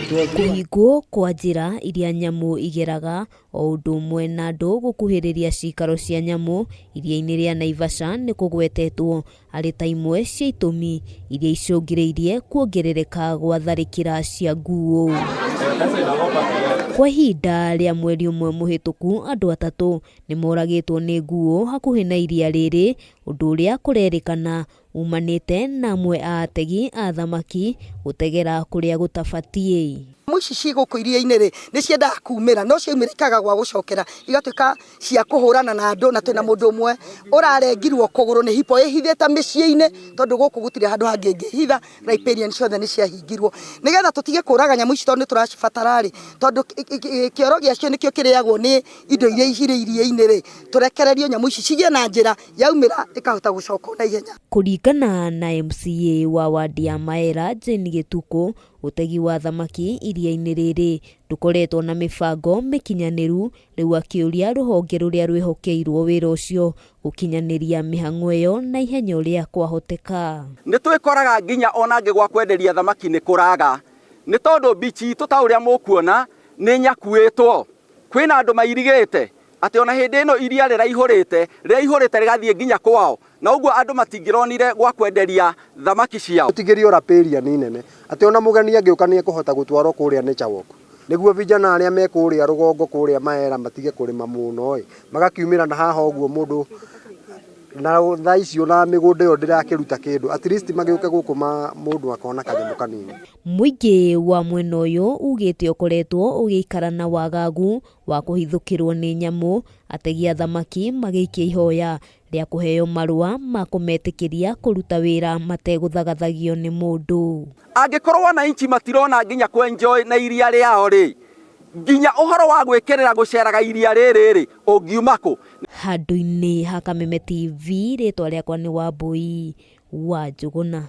Kũhingwo kwa njĩra iria nyamũ igeraga o ũndũ ũmwe na andũ gũkuhĩrĩria cikaro cia nyamũ iria-inĩ rĩa Naivasha nĩ kũgwetetwo arĩ ta imwe cia itũmi iria icũngĩrĩirie kuongerereka gwa tharĩkĩra cia nguũ. Kwa ihinda rĩa mweri ũmwe mũhĩtũku, andũ atatũ nĩ moragĩtwo nĩ nguũ hakuhĩ na iria rĩrĩ, ũndũ ũrĩa kũrerĩkana umanĩte na amwe a ategi a thamaki gũtegera kũrĩa gũtabatiĩ. Ici ci gũkũ iria-inĩ rĩ nĩ ciendaga kumĩra, no ciaumĩra ikaga gwa gũcokera igatuĩka cia kũhũrana na andũ, na twĩna mũndũ ũmwe ũrarengirwo kũgũrũ nĩ hipo ĩhithĩte mĩciĩ-inĩ, tondũ gũkũ gũtirĩ handũ hangĩ ĩngĩhitha, riparian ciothe nĩ ciahingirwo. Nĩgetha tũtige kũraga nyamũ ici tondũ nĩ tũracibatara rĩ, tondũ kĩoro gĩacio nĩkĩo kĩrĩagwo nĩ indo iria irĩ iria-inĩ rĩ, tũrekererio nyamũ ici cigĩe na njĩra yaumĩra ĩkahota gũcoka na ihenya. Kũringana na MCA wa wadi ya Maera, Jane Gĩtukũ, ũtegi wa thamaki iria-inĩ rĩrĩ ndũkoretwo na mĩbango mĩkinyanĩru, rĩu akĩũria rũhonge rũrĩa rwĩhokeirwo wĩra ũcio gũkinyanĩria mĩhang'o ĩyo na ihenya ũrĩa kwahoteka. Nĩ twĩkoraga nginya onangĩ gwa kwenderia thamaki nĩ kũraga, nĩ tondũ beach itũ ta ũrĩa mũkuona nĩ nyakuĩtwo, kwĩna andũ mairigĩte atĩ ona hĩndĩ ĩno iria rĩraihũrĩte rĩgathiĩ nginya kwao, na ũguo andũ matingĩronire gwa kwenderia thamaki ciao. Tũtigĩrio riparian nene atĩ ona mũgeni angĩũka nĩ ekũhota gũtwarwo kũrĩa Nature Walk, nĩguo vijana arĩa me kũrĩa rũgongo kũrĩa Maera matige kũrĩma mũno magakiumĩra na haha ũguo mũndũ na thaa icio na mĩgũnda ĩyo ndĩrakĩruta kĩndũ, at least magĩũke gũkũ mũndũ akona kanyamũ kanini. Mũingĩ wa mwena ũyũ ugĩte ũkoretwo ũgĩikara na wagagu wa kũhithũkĩrwo nĩ nyamũ, ategi a thamaki magĩikia ihoya rĩa kũheo marũa ma kũmetĩkĩria kũruta wĩra mategũthagathagio nĩ mũndũ. Angĩkorwo wananchi matirona nginya kwenjoy na iria rĩao rĩ, nginya ũhoro wa gwĩkĩrĩra gũceraga iria rĩrĩ ũngiuma kũ? Handũ-inĩ ha Kameme TV, rĩtwa rĩakwa nĩ Wambui wa Njũgũna.